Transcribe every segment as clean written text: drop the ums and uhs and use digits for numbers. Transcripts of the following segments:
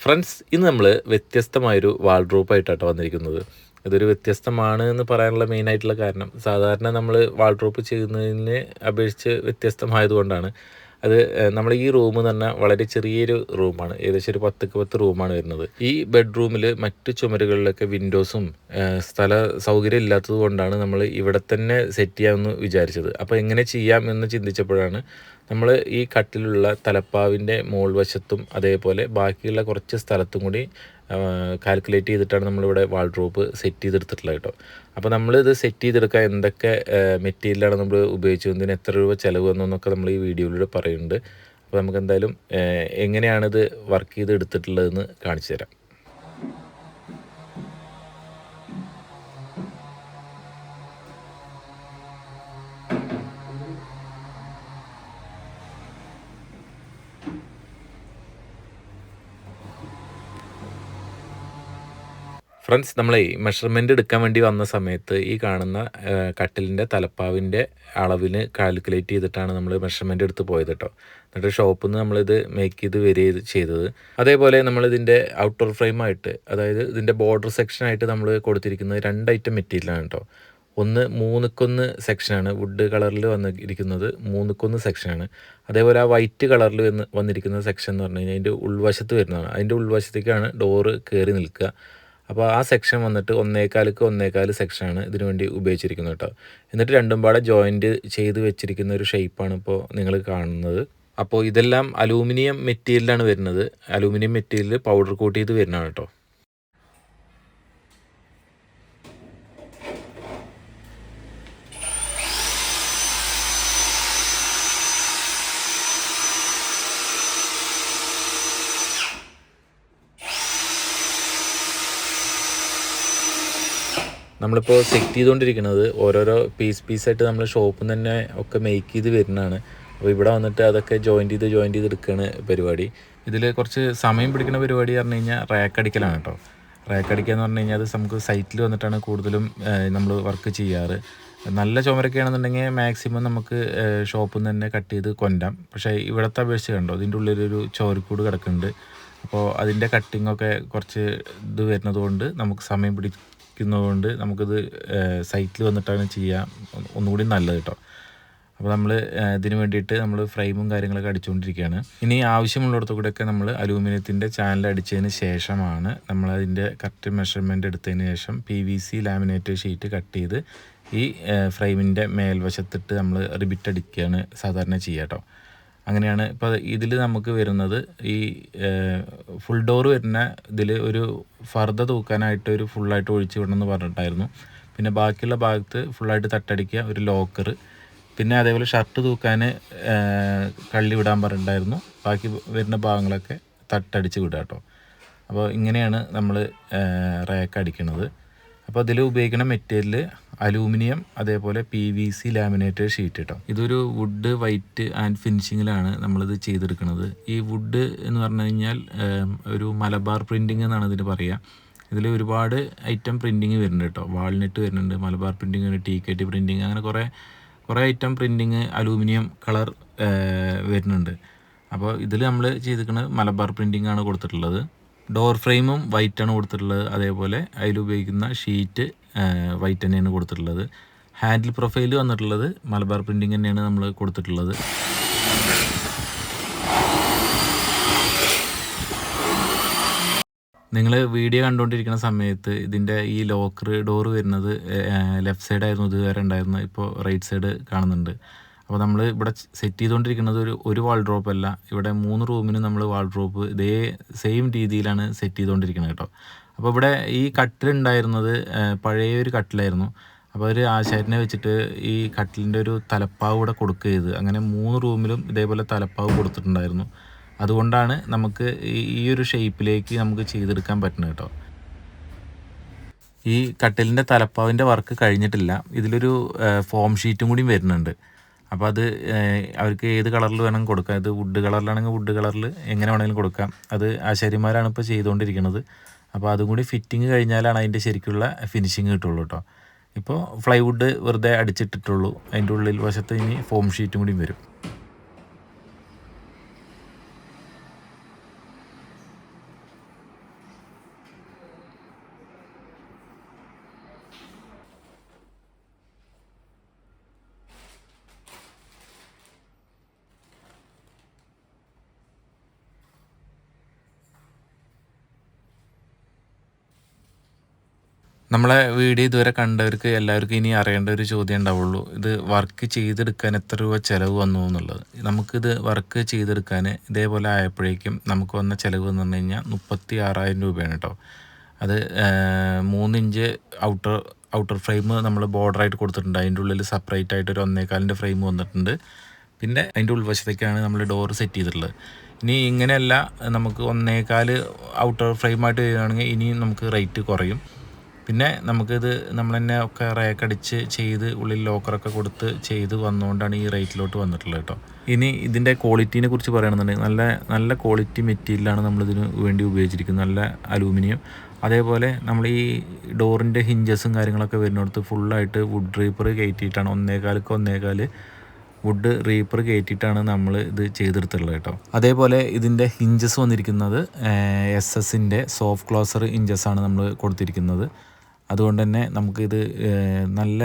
Friends, ഇന്ന് നമ്മൾ വ്യത്യസ്തമായൊരു വാൾഡ്രോപ്പായിട്ടാണ് വന്നിരിക്കുന്നത്. ഇതൊരു വ്യത്യസ്തമാണ് എന്ന് പറയാനുള്ള മെയിനായിട്ടുള്ള കാരണം, സാധാരണ നമ്മൾ വാൾഡ്രോപ്പ് ചെയ്യുന്നതിനെ അപേക്ഷിച്ച് വ്യത്യസ്തമായതുകൊണ്ടാണ്. അത് നമ്മൾ ഈ റൂം എന്ന് പറഞ്ഞാൽ വളരെ ചെറിയൊരു റൂമാണ്. ഏകദേശം ഒരു 10-10 റൂമാണ് വരുന്നത്. ഈ ബെഡ്റൂമിൽ മറ്റ് ചുമരുകളിലൊക്കെ വിൻഡോസും സ്ഥല സൗകര്യം ഇല്ലാത്തത് കൊണ്ടാണ് നമ്മൾ ഇവിടെ തന്നെ സെറ്റ് ചെയ്യാമെന്ന് വിചാരിച്ചത്. അപ്പോൾ എങ്ങനെ ചെയ്യാം എന്ന് ചിന്തിച്ചപ്പോഴാണ് നമ്മൾ ഈ കട്ടിലുള്ള തലപ്പാവിൻ്റെ മോൾ വശത്തും അതേപോലെ ബാക്കിയുള്ള കുറച്ച് സ്ഥലത്തും കൂടി കാൽക്കുലേറ്റ് ചെയ്തിട്ടാണ് നമ്മളിവിടെ വാൾഡ്രോപ്പ് സെറ്റ് ചെയ്തെടുത്തിട്ടുള്ളത് കേട്ടോ. അപ്പോൾ നമ്മളിത് സെറ്റ് ചെയ്തെടുക്കാൻ എന്തൊക്കെ മെറ്റീരിയലാണ് നമ്മൾ ഉപയോഗിച്ചത്, ഇതിന് എത്ര രൂപ ചിലവ് എന്നൊക്കെ നമ്മൾ ഈ വീഡിയോയിലൂടെ പറയുന്നുണ്ട്. അപ്പോൾ നമുക്ക് എന്തായാലും എങ്ങനെയാണിത് വർക്ക് ചെയ്ത് എടുത്തിട്ടുള്ളതെന്ന് കാണിച്ചു തരാം. ഫ്രണ്ട്സ്, നമ്മളെ മെഷർമെൻ്റ് എടുക്കാൻ വേണ്ടി വന്ന സമയത്ത് ഈ കാണുന്ന കട്ടിലിൻ്റെ തലപ്പാവിൻ്റെ അളവിന് കാൽക്കുലേറ്റ് ചെയ്തിട്ടാണ് നമ്മൾ മെഷർമെൻ്റ് എടുത്ത് പോയത് കേട്ടോ. എന്നിട്ട് ഷോപ്പിൽ നിന്ന് നമ്മളിത് മേക്ക് ചെയ്ത് വരിക ചെയ്തത്. അതേപോലെ നമ്മളിതിൻ്റെ ഔട്ടർ ഫ്രെയിമായിട്ട്, അതായത് ഇതിൻ്റെ ബോർഡർ സെക്ഷനായിട്ട് നമ്മൾ കൊടുത്തിരിക്കുന്നത് 2 ഐറ്റം മെറ്റീരിയലാണ് കേട്ടോ. ഒന്ന് 3:1 സെക്ഷനാണ്, വുഡ് കളറിൽ വന്നിരിക്കുന്നത് 3:1 സെക്ഷനാണ്. അതേപോലെ ആ വൈറ്റ് കളറിൽ വന്നിരിക്കുന്ന സെക്ഷൻ എന്ന് പറഞ്ഞു കഴിഞ്ഞാൽ അതിൻ്റെ ഉൾവശത്ത് വരുന്നതാണ്. അതിൻ്റെ ഉൾവശത്തേക്കാണ് ഡോറ് കയറി നിൽക്കുക. അപ്പോൾ ആ സെക്ഷൻ വന്നിട്ട് 1.25 1.25 സെക്ഷനാണ് ഇതിനു വേണ്ടി ഉപയോഗിച്ചിരിക്കുന്നത് കേട്ടോ. എന്നിട്ട് രണ്ടും പാടെ ജോയിൻറ്റ് ചെയ്ത് വെച്ചിരിക്കുന്ന ഒരു ഷേപ്പാണ് ഇപ്പോൾ നിങ്ങൾ കാണുന്നത്. അപ്പോൾ ഇതെല്ലാം അലൂമിനിയം മെറ്റീരിയലാണ് വരുന്നത്. അലൂമിനിയം മെറ്റീരിയൽ പൗഡർ കോട്ട് ചെയ്ത് വരുന്നതാണ് കേട്ടോ. നമ്മളിപ്പോൾ സെറ്റ് ചെയ്തുകൊണ്ടിരിക്കുന്നത് ഓരോരോ പീസായിട്ട് നമ്മൾ ഷോപ്പിൽ നിന്ന് തന്നെ ഒക്കെ മേക്ക് ചെയ്ത് വരുന്നതാണ്. അപ്പോൾ ഇവിടെ വന്നിട്ട് അതൊക്കെ ജോയിൻറ്റ് ചെയ്ത് എടുക്കുകയാണ് പരിപാടി. ഇതിൽ കുറച്ച് സമയം പിടിക്കുന്ന പരിപാടി പറഞ്ഞു കഴിഞ്ഞാൽ റാക്ക് അടിക്കലാണ് കേട്ടോ. റാക്ക് അടിക്കുക എന്ന് പറഞ്ഞു കഴിഞ്ഞാൽ അത് നമുക്ക് സൈറ്റിൽ വന്നിട്ടാണ് കൂടുതലും നമ്മൾ വർക്ക് ചെയ്യാറ്. നല്ല ചുമരൊക്കെയാണെന്നുണ്ടെങ്കിൽ മാക്സിമം നമുക്ക് ഷോപ്പിൽ നിന്ന് തന്നെ കട്ട് ചെയ്ത് കൊണ്ടുവരാം. പക്ഷേ ഇവിടുത്തെ അപേക്ഷിച്ച് കണ്ടോ, ഇതിൻ്റെ ഉള്ളിലൊരു ചോരക്കൂട് കിടക്കുന്നുണ്ട്. അപ്പോൾ അതിൻ്റെ കട്ടിങ്ങൊക്കെ കുറച്ച് ഇത് വരുന്നത് കൊണ്ട് നമുക്ക് സമയം കൊണ്ട് നമുക്കിത് സൈറ്റിൽ വന്നിട്ടാണ് ചെയ്യാൻ ഒന്നുകൂടി നല്ലത് കേട്ടോ. അപ്പോൾ നമ്മൾ ഇതിന് വേണ്ടിയിട്ട് നമ്മൾ ഫ്രെയിമും കാര്യങ്ങളൊക്കെ അടിച്ചുകൊണ്ടിരിക്കുകയാണ്. ഇനി ആവശ്യമുള്ളിടത്തു കൂടെയൊക്കെ നമ്മൾ അലൂമിനിയത്തിൻ്റെ ചാനൽ അടിച്ചതിന് ശേഷമാണ് നമ്മളതിൻ്റെ കറക്റ്റ് മെഷർമെൻറ്റ് എടുത്തതിന് ശേഷം PVC ലാമിനേറ്റ് ഷീറ്റ് കട്ട് ചെയ്ത് ഈ ഫ്രെയിമിൻ്റെ മേൽവശത്തിട്ട് നമ്മൾ റിബിറ്റ് അടിക്കുകയാണ് സാധാരണ ചെയ്യുക കേട്ടോ. അങ്ങനെയാണ് ഇപ്പോൾ ഇതിൽ നമുക്ക് വരുന്നത്. ഈ ഫുൾ ഡോർ വരുന്ന ഇതിൽ ഒരു ഫർദ തൂക്കാനായിട്ട് ഒരു ഫുള്ളായിട്ട് ഒഴിച്ച് വിടണമെന്ന് പറഞ്ഞിട്ടായിരുന്നു. പിന്നെ ബാക്കിയുള്ള ഭാഗത്ത് ഫുള്ളായിട്ട് തട്ടടിക്കുക, ഒരു ലോക്കർ, പിന്നെ അതേപോലെ ഷർട്ട് തൂക്കാൻ കള്ളി വിടാൻ പറഞ്ഞിട്ടുണ്ടായിരുന്നു. ബാക്കി വരുന്ന ഭാഗങ്ങളൊക്കെ തട്ടടിച്ച് വിടുക കേട്ടോ. അപ്പോൾ ഇങ്ങനെയാണ് നമ്മൾ റാക്ക് അടിക്കുന്നത്. അപ്പോൾ അതിൽ ഉപയോഗിക്കുന്ന മെറ്റീരിയൽ അലൂമിനിയം, അതേപോലെ PVC ലാമിനേറ്റഡ് ഷീറ്റ് കേട്ടോ. ഇതൊരു വുഡ് വൈറ്റ് ആൻഡ് ഫിനിഷിങ്ങിലാണ് നമ്മളിത് ചെയ്തെടുക്കുന്നത്. ഈ വുഡ് എന്ന് പറഞ്ഞു കഴിഞ്ഞാൽ ഒരു മലബാർ പ്രിൻറ്റിങ് എന്നാണ് ഇതിന് പറയുക. ഇതിൽ ഒരുപാട് ഐറ്റം പ്രിൻറ്റിങ് വരുന്നുണ്ട് കേട്ടോ. വാൾനട്ട് വരുന്നുണ്ട്, മലബാർ പ്രിൻറ്റിങ് ഉണ്ട്, TKT പ്രിൻറ്റിങ്, അങ്ങനെ കുറേ ഐറ്റം പ്രിൻറ്റിങ് അലൂമിനിയം കളർ വരുന്നുണ്ട്. അപ്പോൾ ഇതിൽ നമ്മൾ ചെയ്തിരിക്കുന്നത് മലബാർ പ്രിൻറ്റിങ് ആണ് കൊടുത്തിട്ടുള്ളത്. ഡോർ ഫ്രെയിമും വൈറ്റാണ് കൊടുത്തിട്ടുള്ളത്. അതേപോലെ അതിലുപയോഗിക്കുന്ന ഷീറ്റ് വൈറ്റ് തന്നെയാണ് കൊടുത്തിട്ടുള്ളത്. ഹാൻഡിൽ പ്രൊഫൈൽ വന്നിട്ടുള്ളത് മലബാർ പ്രിൻറ്റിങ് തന്നെയാണ് നമ്മൾ കൊടുത്തിട്ടുള്ളത്. നിങ്ങൾ വീഡിയോ കണ്ടുകൊണ്ടിരിക്കുന്ന സമയത്ത് ഇതിൻ്റെ ഈ ലോക്കർ ഡോറ് വരുന്നത് ലെഫ്റ്റ് സൈഡായിരുന്നു ഇതുവരെ ഉണ്ടായിരുന്നത്. ഇപ്പോൾ റൈറ്റ് സൈഡ് കാണുന്നുണ്ട്. അപ്പോൾ നമ്മൾ ഇവിടെ സെറ്റ് ചെയ്തുകൊണ്ടിരിക്കുന്നത് ഒരു വാൾഡ്രോപ്പ് അല്ല, ഇവിടെ 3 റൂമിന് നമ്മൾ വാൾഡ്രോപ്പ് ഇതേ സെയിം രീതിയിലാണ് സെറ്റ് ചെയ്തുകൊണ്ടിരിക്കുന്നത് കേട്ടോ. അപ്പോൾ ഇവിടെ ഈ കട്ടിലുണ്ടായിരുന്നത് പഴയ ഒരു കട്ടിലായിരുന്നു. അപ്പോൾ ഒരു ആശാരിനെ വെച്ചിട്ട് ഈ കട്ടിലിൻ്റെ ഒരു തലപ്പാവ് കൂടെ കൊടുക്കുക ചെയ്ത്, അങ്ങനെ 3 റൂമിലും ഇതേപോലെ തലപ്പാവ് കൊടുത്തിട്ടുണ്ടായിരുന്നു. അതുകൊണ്ടാണ് നമുക്ക് ഈ ഒരു ഷേപ്പിലേക്ക് നമുക്ക് ചെയ്തെടുക്കാൻ പറ്റുന്നത് കേട്ടോ. ഈ കട്ടിലിൻ്റെ തലപ്പാവിൻ്റെ വർക്ക് കഴിഞ്ഞിട്ടില്ല. ഇതിലൊരു ഫോം ഷീറ്റും കൂടി വരുന്നുണ്ട്. അപ്പോൾ അത് അവർക്ക് ഏത് കളറിൽ വേണമെങ്കിൽ കൊടുക്കാം. ഇത് വുഡ് കളറിലാണെങ്കിൽ വുഡ് കളറിൽ എങ്ങനെ വേണമെങ്കിലും കൊടുക്കാം. അത് ആശാരിമാരാണ് ഇപ്പോൾ ചെയ്തുകൊണ്ടിരിക്കുന്നത്. അപ്പോൾ അതും കൂടി ഫിറ്റിങ് കഴിഞ്ഞാലാണ് അതിൻ്റെ ശരിക്കുള്ള ഫിനിഷിങ് കിട്ടുള്ളൂ കേട്ടോ. ഇപ്പോൾ ഫ്ലൈവുഡ് വെറുതെ അടിച്ചിട്ടിട്ടുള്ളൂ. അതിൻ്റെ ഉള്ളിൽ വശത്ത് ഇനി ഫോം ഷീറ്റും കൂടി വരും. നമ്മളെ വീഡിയോ ഇതുവരെ കണ്ടവർക്ക് എല്ലാവർക്കും ഇനി അറിയേണ്ട ഒരു ചോദ്യം ഉണ്ടാവുള്ളൂ, ഇത് വർക്ക് ചെയ്തെടുക്കാൻ എത്ര രൂപ ചിലവ് വന്നു എന്നുള്ളത്. നമുക്കിത് വർക്ക് ചെയ്തെടുക്കാൻ ഇതേപോലെ ആയപ്പോഴേക്കും നമുക്ക് വന്ന ചിലവ് എന്ന് പറഞ്ഞു കഴിഞ്ഞാൽ 36,000 രൂപയാണ് കേട്ടോ. അത് 3 ഇഞ്ച് ഔട്ടർ ഫ്രെയിം നമ്മൾ ബോർഡറായിട്ട് കൊടുത്തിട്ടുണ്ട്. അതിൻ്റെ ഉള്ളിൽ സെപ്പറേറ്റ് ആയിട്ട് ഒരു 1.25 ഫ്രെയിം വന്നിട്ടുണ്ട്. പിന്നെ അതിൻ്റെ ഉൾവശത്തേക്കാണ് നമ്മൾ ഡോർ സെറ്റ് ചെയ്തിട്ടുള്ളത്. ഇനി ഇങ്ങനെയല്ല, നമുക്ക് 1.25 ഔട്ടർ ഫ്രെയിമായിട്ട് ചെയ്യുകയാണെങ്കിൽ ഇനിയും നമുക്ക് റേറ്റ് കുറയും. പിന്നെ നമുക്കിത് നമ്മൾ തന്നെ ഒക്കെ റാക്കടിച്ച് ചെയ്ത് ഉള്ളിൽ ലോക്കറൊക്കെ കൊടുത്ത് ചെയ്ത് വന്നുകൊണ്ടാണ് ഈ റേറ്റിലോട്ട് വന്നിട്ടുള്ളത് കേട്ടോ. ഇനി ഇതിൻ്റെ ക്വാളിറ്റീനെ കുറിച്ച് പറയുകയാണെന്നുണ്ടെങ്കിൽ നല്ല ക്വാളിറ്റി മെറ്റീരിയലാണ് നമ്മളിതിന് വേണ്ടി ഉപയോഗിച്ചിരിക്കുന്നത്. നല്ല അലൂമിനിയം. അതേപോലെ നമ്മൾ ഈ ഡോറിൻ്റെ ഹിഞ്ചസും കാര്യങ്ങളൊക്കെ വരുന്നിടത്ത് ഫുള്ളായിട്ട് വുഡ് റീപ്പർ കയറ്റിയിട്ടാണ് 1.25 വുഡ് റീപ്പർ കയറ്റിയിട്ടാണ് നമ്മൾ ഇത് ചെയ്തെടുത്തുള്ളത് കേട്ടോ. അതേപോലെ ഇതിൻ്റെ ഹിഞ്ചസ് വന്നിരിക്കുന്നത് SS-ൻ്റെ സോഫ്റ്റ് ക്ലോസർ ഹിഞ്ചസാണ് നമ്മൾ കൊടുത്തിരിക്കുന്നത്. അതുകൊണ്ട് തന്നെ നമുക്കിത് നല്ല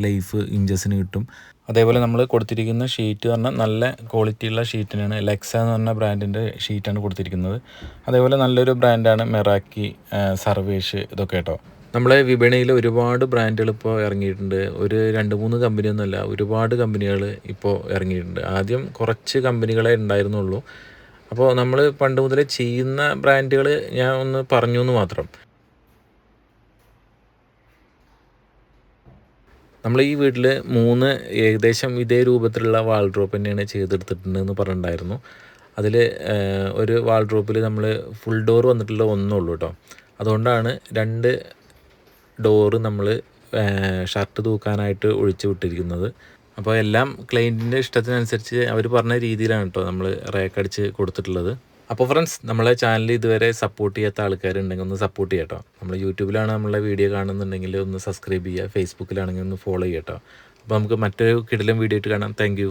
ലൈഫ് ഇഞ്ചസിന് കിട്ടും. അതേപോലെ നമ്മൾ കൊടുത്തിരിക്കുന്ന ഷീറ്റ് പറഞ്ഞാൽ നല്ല ക്വാളിറ്റിയുള്ള ഷീറ്റിനാണ്. ലെക്സ എന്ന് പറഞ്ഞ ബ്രാൻഡിൻ്റെ ഷീറ്റാണ് കൊടുത്തിരിക്കുന്നത്. അതേപോലെ നല്ലൊരു ബ്രാൻഡാണ് മെറാക്കി, സർവേഷ്, ഇതൊക്കെ കേട്ടോ. നമ്മളെ വിപണിയിൽ ഒരുപാട് ബ്രാൻഡുകൾ ഇപ്പോൾ ഇറങ്ങിയിട്ടുണ്ട്. ഒരു 2-3 കമ്പനിയൊന്നുമല്ല, ഒരുപാട് കമ്പനികൾ ഇപ്പോൾ ഇറങ്ങിയിട്ടുണ്ട്. ആദ്യം കുറച്ച് കമ്പനികളെ ഉണ്ടായിരുന്നുള്ളൂ. അപ്പോൾ നമ്മൾ പണ്ട് മുതലേ ചെയ്യുന്ന ബ്രാൻഡുകൾ ഞാൻ ഒന്ന് പറഞ്ഞു എന്ന് മാത്രം. നമ്മൾ ഈ വീട്ടിൽ 3 ഏകദേശം ഇതേ രൂപത്തിലുള്ള വാൾഡ്രോപ്പ് തന്നെയാണ് ചെയ്തെടുത്തിട്ടുണ്ടെന്ന് പറഞ്ഞിട്ടുണ്ടായിരുന്നു. അതിൽ ഒരു വാൾഡ്രോപ്പിൽ നമ്മൾ ഫുൾ ഡോർ വന്നിട്ടുള്ള ഒന്നുള്ളൂ കേട്ടോ. അതുകൊണ്ടാണ് 2 ഡോറ് നമ്മൾ ഷർട്ട് തൂക്കാനായിട്ട് ഒഴിച്ചു വിട്ടിരിക്കുന്നത്. അപ്പോൾ എല്ലാം ക്ലയൻറ്റിൻ്റെ ഇഷ്ടത്തിനനുസരിച്ച് അവർ പറഞ്ഞ രീതിയിലാണ് കേട്ടോ നമ്മൾ റാക്കടിച്ച് കൊടുത്തിട്ടുള്ളത്. അപ്പോൾ ഫ്രണ്ട്സ്, നമ്മളെ ചാനൽ ഇതുവരെ സപ്പോർട്ട് ചെയ്യാത്ത ആൾക്കാരുണ്ടെങ്കിൽ ഒന്ന് സപ്പോർട്ട് ചെയ്യാം കേട്ടോ. നമ്മൾ യൂട്യൂബിലാണ് നമ്മളെ വീഡിയോ കാണുന്നുണ്ടെങ്കിൽ ഒന്ന് സബ്സ്ക്രൈബ് ചെയ്യുക, ഫേസ്ബുക്കിലാണെങ്കിൽ ഒന്ന് ഫോളോ ചെയ്യാം കേട്ടോ. അപ്പോൾ നമുക്ക് മറ്റൊരു കിടിലൻ വീഡിയോ ആയിട്ട് കാണാം. താങ്ക്